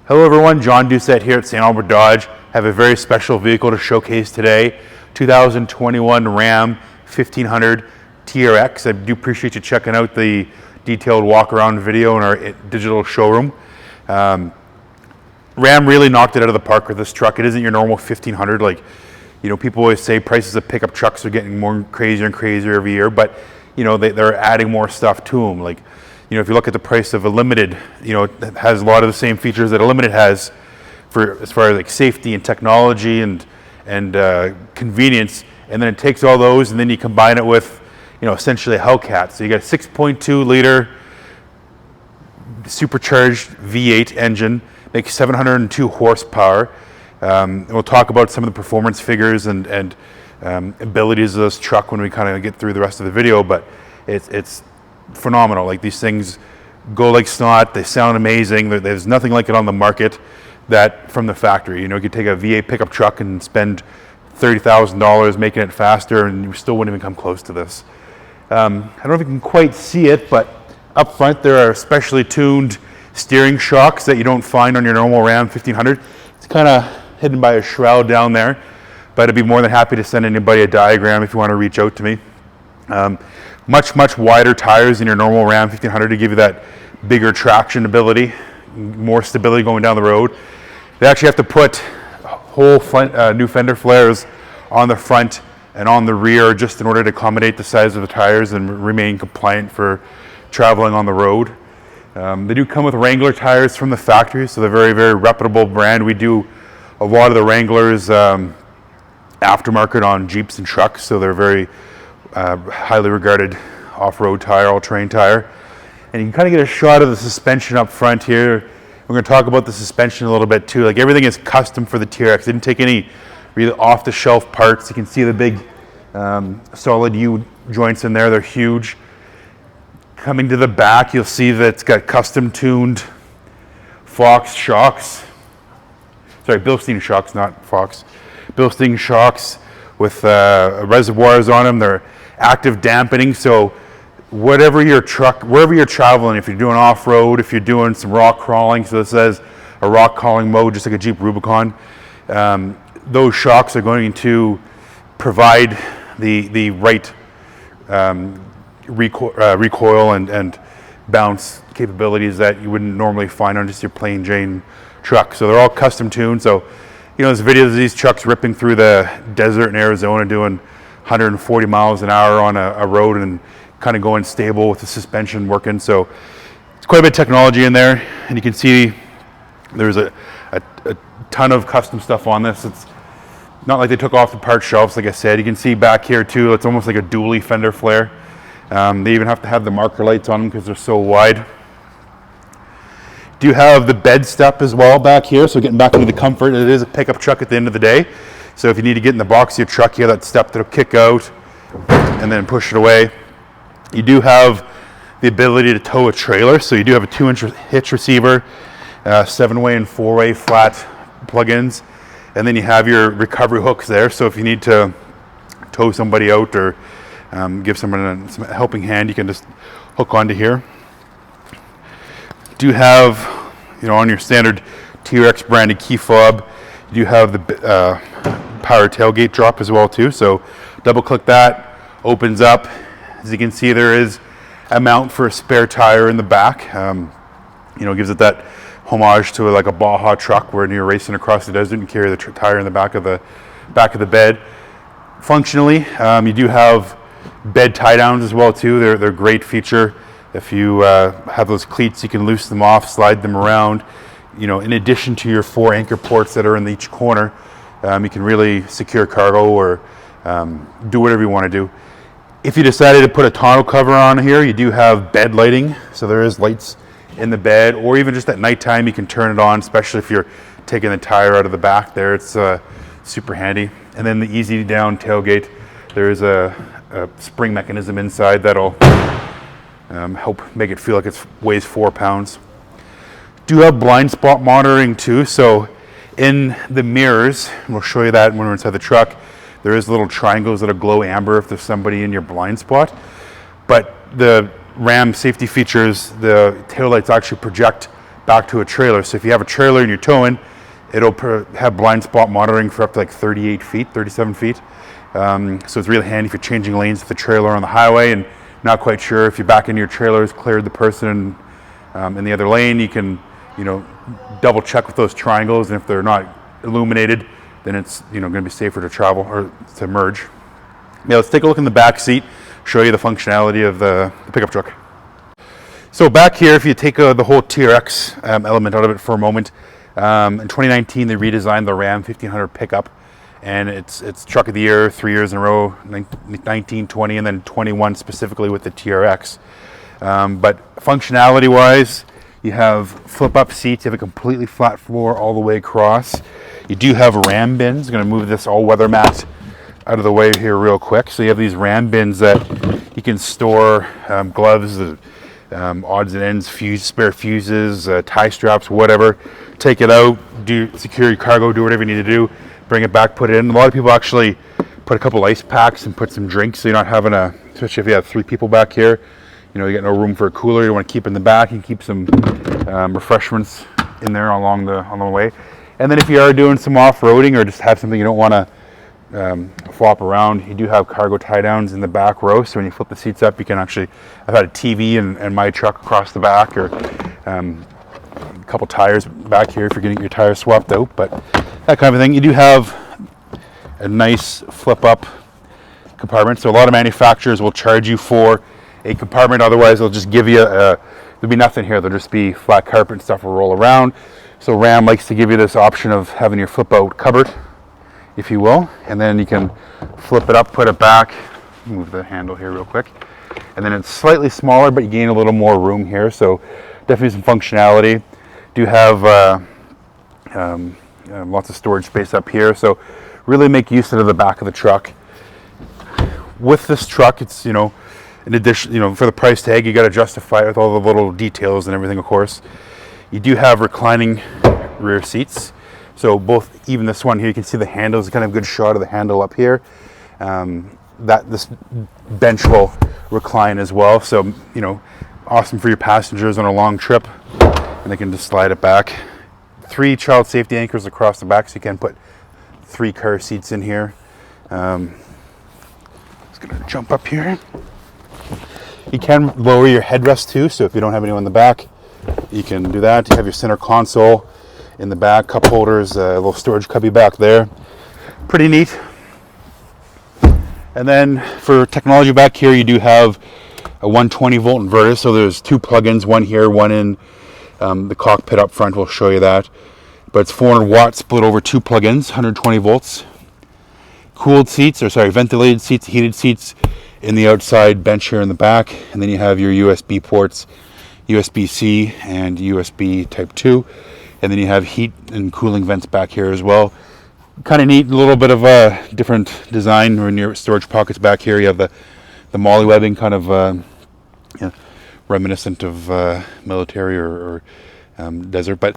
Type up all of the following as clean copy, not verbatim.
Hello everyone, John Doucette here at St.Albert Dodge. I have a very special vehicle to showcase today, 2021 Ram 1500 TRX. I do appreciate you checking out the detailed walk around video in our digital showroom. Ram really knocked it out of the park with this truck. It isn't your normal 1500. Like, you know, people always say prices of pickup trucks are getting more crazier and crazier every year, but you know, they're adding more stuff to them. Like, you know, if you look at the price of a Limited, you know, it has a lot of the same features that a Limited has for as far as like safety and technology and convenience. And then it takes all those and then you combine it with, you know, essentially a Hellcat. So you got a 6.2 liter supercharged V8 engine, makes 702 horsepower. We'll talk about some of the performance figures and abilities of this truck when we kind of get through the rest of the video, but it's phenomenal. Like, these things go like snot, they sound amazing. There's nothing like it on the market that from the factory. You know, you could take a V8 pickup truck and spend $30,000 making it faster and you still wouldn't even come close to this. I don't know if you can quite see it, but up front there are specially tuned steering shocks that you don't find on your normal Ram 1500. It's kind of hidden by a shroud down there, but I'd be more than happy to send anybody a diagram if you want to reach out to me. Much wider tires than your normal Ram 1500 to give you that bigger traction ability, more stability going down the road. They actually have to put whole new fender flares on the front and on the rear just in order to accommodate the size of the tires and remain compliant for traveling on the road. They do come with Wrangler tires from the factory, so they're very reputable brand. We do a lot of the Wranglers aftermarket on Jeeps and trucks, so they're very highly regarded off-road tire, all-terrain tire. And you can kind of get a shot of the suspension up front here. We're going to talk about the suspension a little bit too. Like, everything is custom for the TRX. They didn't take any really off-the-shelf parts. You can see the big solid U joints in there. They're huge. Coming to the back, you'll see that it's got custom-tuned Fox shocks. Sorry, Bilstein shocks, not Fox. Bilstein shocks with reservoirs on them. They're active dampening, so wherever you're traveling, if you're doing off-road, if you're doing some rock crawling, so this says a rock crawling mode, just like a Jeep Rubicon, those shocks are going to provide the right recoil and bounce capabilities that you wouldn't normally find on just your plain Jane truck. So they're all custom tuned. So, you know, there's videos of these trucks ripping through the desert in Arizona doing 140 miles an hour on a road and kind of going stable with the suspension working. So it's quite a bit of technology in there, and you can see there's a ton of custom stuff on this. It's not like they took off the part shelves, like I said. You can see back here too, it's almost like a dually fender flare. They even have to have the marker lights on them because they're so wide. Do have the bed step as well back here, so getting back into the comfort. It is a pickup truck at the end of the day, so if you need to get in the box of your truck, you have that step that'll kick out and then push it away. You do have the ability to tow a trailer, so you do have a 2-inch hitch receiver, 7-way and 4-way flat plug-ins, and then you have your recovery hooks there, so if you need to tow somebody out or give someone a helping hand, you can just hook onto here. Do have, you know, on your standard TRX branded key fob, you do have the power tailgate drop as well too. So double click that, opens up. As you can see, there is a mount for a spare tire in the back. You know, gives it that homage to like a Baja truck where you're racing across the desert and carry the tire in the back of the bed. Functionally, you do have bed tie downs as well too. They're a great feature. If you have those cleats, you can loosen them off, slide them around. You know, in addition to your 4 anchor ports that are in each corner, you can really secure cargo or do whatever you want to do. If you decided to put a tonneau cover on here, you do have bed lighting, so there is lights in the bed, or even just at nighttime you can turn it on, especially if you're taking the tire out of the back there. It's super handy. And then the easy down tailgate, there is a spring mechanism inside that'll help make it feel like it weighs 4 pounds. Do have blind spot monitoring too, so in the mirrors, and we'll show you that when we're inside the truck, there is little triangles that'll glow amber if there's somebody in your blind spot. But the Ram safety features, the taillights actually project back to a trailer. So if you have a trailer and you're towing, it'll have blind spot monitoring for up to like 38 feet, 37 feet. So it's really handy if you're changing lanes with the trailer on the highway and not quite sure if you're back into your trailer has cleared the person in the other lane. You can, double check with those triangles, and if they're not illuminated, then it's going to be safer to travel or to merge. Yeah, let's take a look in the back seat, show you the functionality of the pickup truck. So back here, if you take the whole TRX element out of it for a moment, in 2019 they redesigned the Ram 1500 pickup, and it's truck of the year 3 years in a row, 19, 20, and then 21 specifically with the TRX. But functionality wise, you have flip up seats, you have a completely flat floor all the way across. You do have Ram bins. I'm going to move this all weather mat out of the way here real quick. So you have these Ram bins that you can store gloves, odds and ends, spare fuses, tie straps, whatever. Take it out, secure your cargo, do whatever you need to do, bring it back, put it in. A lot of people actually put a couple ice packs and put some drinks, so you're not having especially if you have 3 people back here, you got no room for a cooler. You want to keep in the back and keep some refreshments in there along the way. And then if you are doing some off-roading or just have something you don't want to flop around, you do have cargo tie downs in the back row, so when you flip the seats up, you can actually, I've had a TV and my truck across the back, or a couple tires back here if you're getting your tires swapped out, but that kind of thing. You do have a nice flip up compartment, so a lot of manufacturers will charge you for a compartment, otherwise they'll just give you there'll be nothing here, there'll just be flat carpet and stuff will roll around. So Ram likes to give you this option of having your flip out cupboard, if you will, and then you can flip it up, put it back, move the handle here real quick, and then it's slightly smaller, but you gain a little more room here, so definitely some functionality. Do have lots of storage space up here, so really make use of the back of the truck. With this truck, it's in addition, for the price tag, you got to justify it with all the little details and everything, of course. You do have reclining rear seats. So even this one here, you can see the handle is kind of a good shot of the handle up here. This bench will recline as well. So, awesome for your passengers on a long trip, and they can just slide it back. 3 child safety anchors across the back, so you can put 3 car seats in here. Just gonna jump up here. You can lower your headrest too, so if you don't have anyone in the back, you can do that. You have your center console in the back, cup holders, a little storage cubby back there. Pretty neat. And then for technology back here, you do have a 120 volt inverter, so there's 2 plugins, one here, one in the cockpit up front. We'll show you that. But it's 400 watts split over 2 plugins, 120 volts. Ventilated seats, heated seats in the outside bench here in the back, and then you have your USB ports, USB-C and USB Type 2, and then you have heat and cooling vents back here as well. Kind of neat, a little bit of a different design. In your storage pockets back here, you have the molly webbing, kind of reminiscent of military or desert, but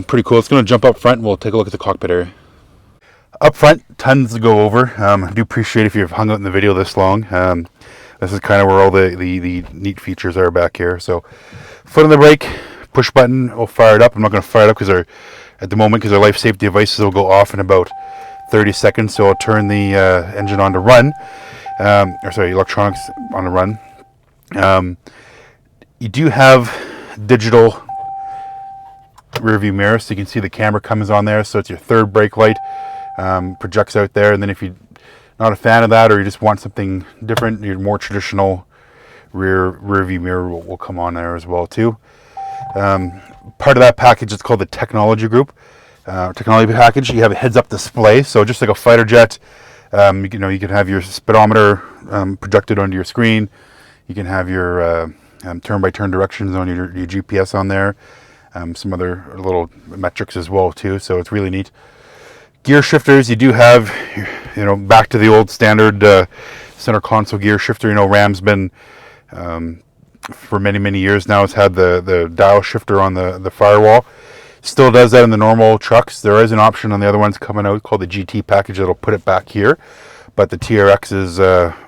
pretty cool. It's going to jump up front, and we'll take a look at the cockpit area. Up front, tons to go over. I do appreciate if you've hung out in the video this long. This is kind of where all the neat features are back here. So, foot on the brake, push button, we'll fire it up. I'm not going to fire it up because our life safety devices will go off in about 30 seconds. So I'll turn the engine on to run, electronics on to run. You do have digital rear view mirror, so you can see the camera comes on there. So it's your third brake light. Projects out there, and then if you're not a fan of that, or you just want something different, your more traditional rear view mirror will come on there as well too. Part of that package is called the technology package. You have a heads-up display, so just like a fighter jet, you can have your speedometer projected onto your screen. You can have your turn-by-turn directions on your GPS on there. Some other little metrics as well too, so it's really neat. Gear shifters, you do have, back to the old standard center console gear shifter. Ram's been, for many, many years now, it's had the dial shifter on the firewall. Still does that in the normal trucks. There is an option on the other ones coming out called the GT package that'll put it back here. But the TRX is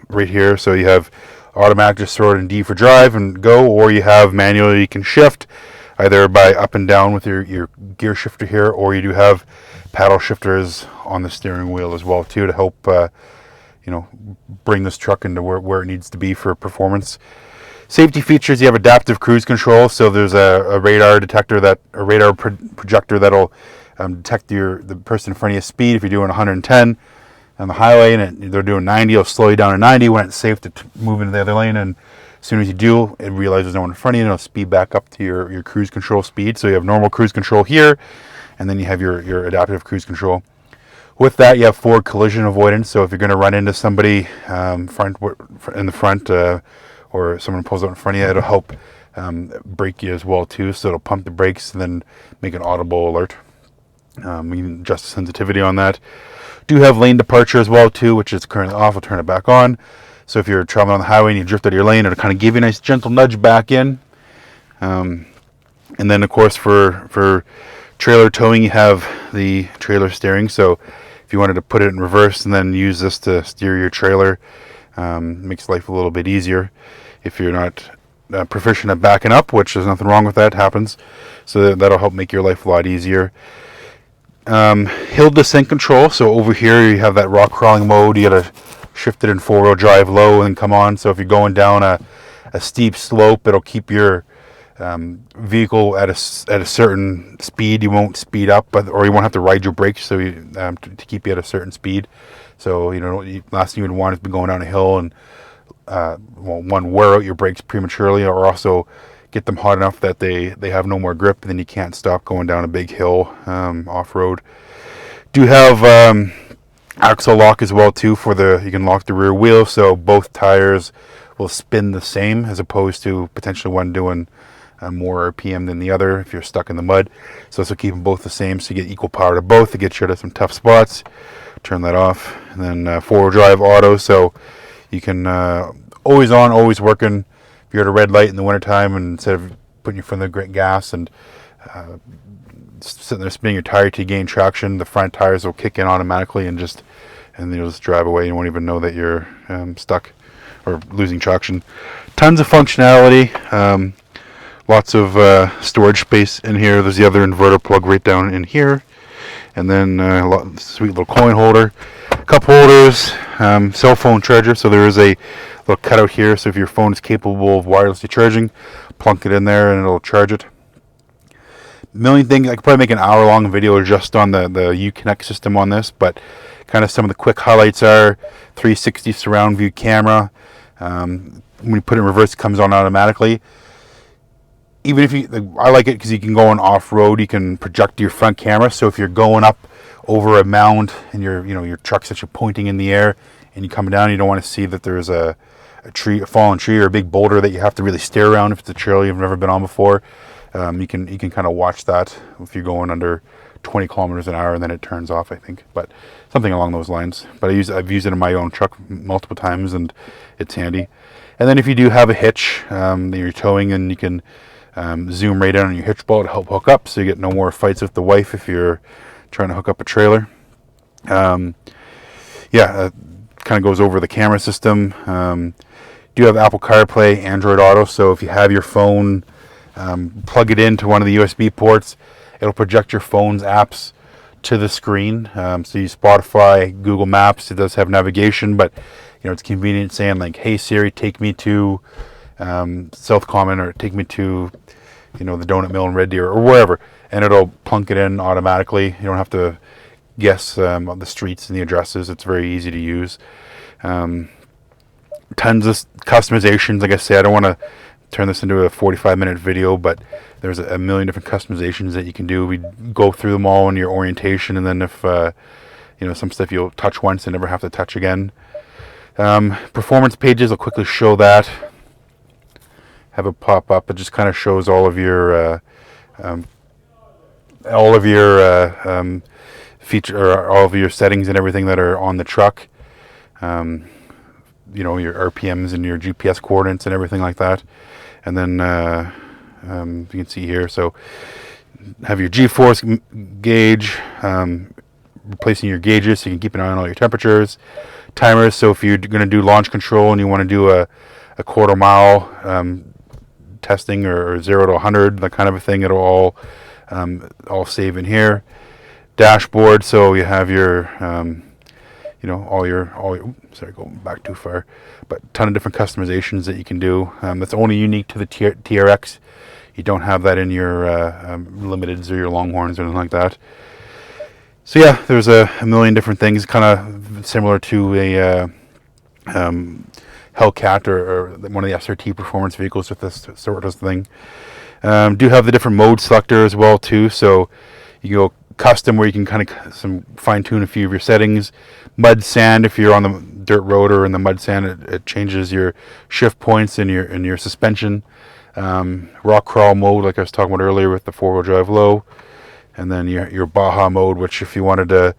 right here, so you have automatic, just throw it in D for drive and go, or you have manual, you can shift. either by up and down with your gear shifter here, or you do have paddle shifters on the steering wheel as well too, to help bring this truck into where it needs to be for performance. Safety features: you have adaptive cruise control, so there's a radar detector, a radar projector that'll detect the person in front of you speed. If you're doing 110 on the highway and they're doing 90, it'll slow you down to 90 when it's safe to move into the other lane, and as soon as you do, it realizes no one in front of you, and it'll speed back up to your cruise control speed. So you have normal cruise control here, and then you have your adaptive cruise control. With that, you have forward collision avoidance. So if you're going to run into somebody in the front, or someone pulls out in front of you, it'll help brake you as well too. So it'll pump the brakes and then make an audible alert. You can adjust the sensitivity on that. Do have lane departure as well too, which is currently off. I'll turn it back on. So if you're traveling on the highway and you drift out of your lane, it'll kind of give you a nice gentle nudge back in. And then of course for trailer towing, you have the trailer steering. So if you wanted to put it in reverse and then use this to steer your trailer, makes life a little bit easier. If you're not proficient at backing up, which there's nothing wrong with that, happens. So that'll help make your life a lot easier. Hill descent control. So over here you have that rock crawling mode. You gotta shift it in 4-wheel drive low and come on. So if you're going down a steep slope, it'll keep your vehicle at a certain speed. You won't speed up, or you won't have to ride your brakes, so to keep you at a certain speed. So last thing you would want is be going down a hill and one, wear out your brakes prematurely, or also get them hot enough that they have no more grip, and then you can't stop going down a big hill off-road. Do have axle lock as well too, you can lock the rear wheel, so both tires will spin the same, as opposed to potentially one doing more RPM than the other if you're stuck in the mud. So this will keep them both the same, so you get equal power to both to get you out of some tough spots. Turn that off. And then 4-wheel drive auto, so you can always on, always working. If you're at a red light in the wintertime, and instead of putting your foot in the great gas and sitting there spinning your tire to gain traction, the front tires will kick in automatically, and then you'll just drive away. You won't even know that you're stuck or losing traction. Tons of functionality. Lots of storage space in here. There's the other inverter plug right down in here, and then sweet little coin holder, cup holders, cell phone charger. So there is a little cutout here, so if your phone is capable of wirelessly charging, plunk it in there and it'll charge it. Million things. I could probably make an hour-long video just on the Uconnect system on this, but kind of some of the quick highlights are 360 surround view camera. When you put it in reverse, it comes on automatically. Even if I like it because you can go on off-road, you can project your front camera. So if you're going up over a mound and your truck's actually pointing in the air, and you come down, you don't want to see that there's a fallen tree or a big boulder that you have to really stare around if it's a trail you've never been on before. You can kind of watch that if you're going under 20 kilometers an hour, and then it turns off, I think, but something along those lines. But I've used it in my own truck multiple times, and it's handy. And then if you do have a hitch that you're towing, and you can zoom right in on your hitch ball to help hook up, so you get no more fights with the wife if you're trying to hook up a trailer. Kind of goes over the camera system. Do have Apple CarPlay, Android Auto, so if you have your phone, plug it into one of the USB ports, it'll project your phone's apps to the screen. So you Spotify, Google Maps, it does have navigation, but it's convenient saying like, hey Siri, take me to South Common, or take me to the Donut Mill in Red Deer, or wherever, and it'll plunk it in automatically. You don't have to guess the streets and the addresses. It's very easy to use. Tons of customizations. Like I say, I don't want to turn this into a 45-minute video, but there's a million different customizations that you can do. We go through them all in your orientation, and then if some stuff you'll touch once and never have to touch again. Performance pages, I'll quickly show that. Have it pop up. It just kind of shows all of your feature, or all of your settings and everything that are on the truck. Your RPMs and your GPS coordinates and everything like that. And then you can see here, so have your G-force gauge, replacing your gauges so you can keep an eye on all your temperatures. Timers, so if you're going to do launch control and you want to do a quarter mile 10 testing or 0 to 100, that kind of a thing. It'll all save in here. Dashboard, so you have your all your sorry, going back too far, but a ton of different customizations that you can do. That's only unique to the TRX. You don't have that in your limiteds or your Longhorns or anything like that. So yeah, there's a million different things, kind of similar to a Hellcat or one of the SRT performance vehicles with this sort of thing. Do have the different mode selector as well too, so you go custom, where you can kind of fine tune a few of your settings. Mud sand, if you're on the dirt road or in the mud sand, it changes your shift points and your suspension. Rock crawl mode, like I was talking about earlier with the 4-wheel drive low, and then your Baja mode, which if you wanted to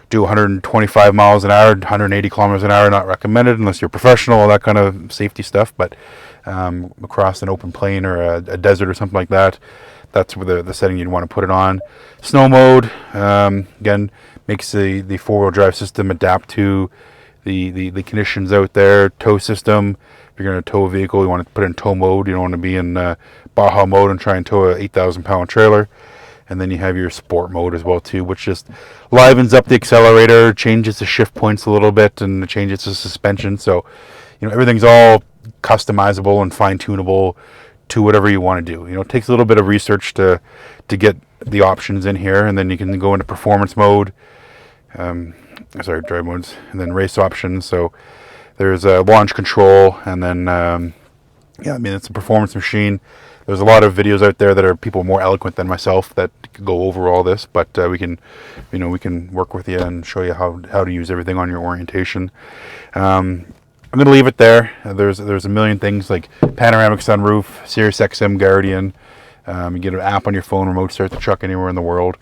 do 125 miles an hour, 180 kilometers an hour, not recommended unless you're professional, all that kind of safety stuff. But across an open plain or a desert or something like that, that's where the setting you'd want to put it on. Snow mode, again, makes the 4-wheel drive system adapt to the conditions out there. Tow system, if you're going to tow a vehicle, you want to put it in tow mode. You don't want to be in Baja mode and try and tow a 8,000 pound trailer. And then you have your sport mode as well too, which just livens up the accelerator, changes the shift points a little bit, and changes the suspension. So, everything's all customizable and fine-tunable to whatever you want to do. It takes a little bit of research to get the options in here, and then you can go into performance mode, drive modes, and then race options. So there's a launch control, and then it's a performance machine. There's a lot of videos out there that are people more eloquent than myself that go over all this, but we can work with you and show you how to use everything on your orientation. I'm going to leave it there. There's a million things like Panoramic Sunroof, Sirius XM Guardian. You get an app on your phone, remote start the truck anywhere in the world.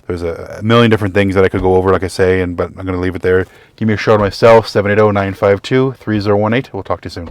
There's a million different things that I could go over, like I say, but I'm going to leave it there. Give me a shout out myself, 780-952-3018. We'll talk to you soon.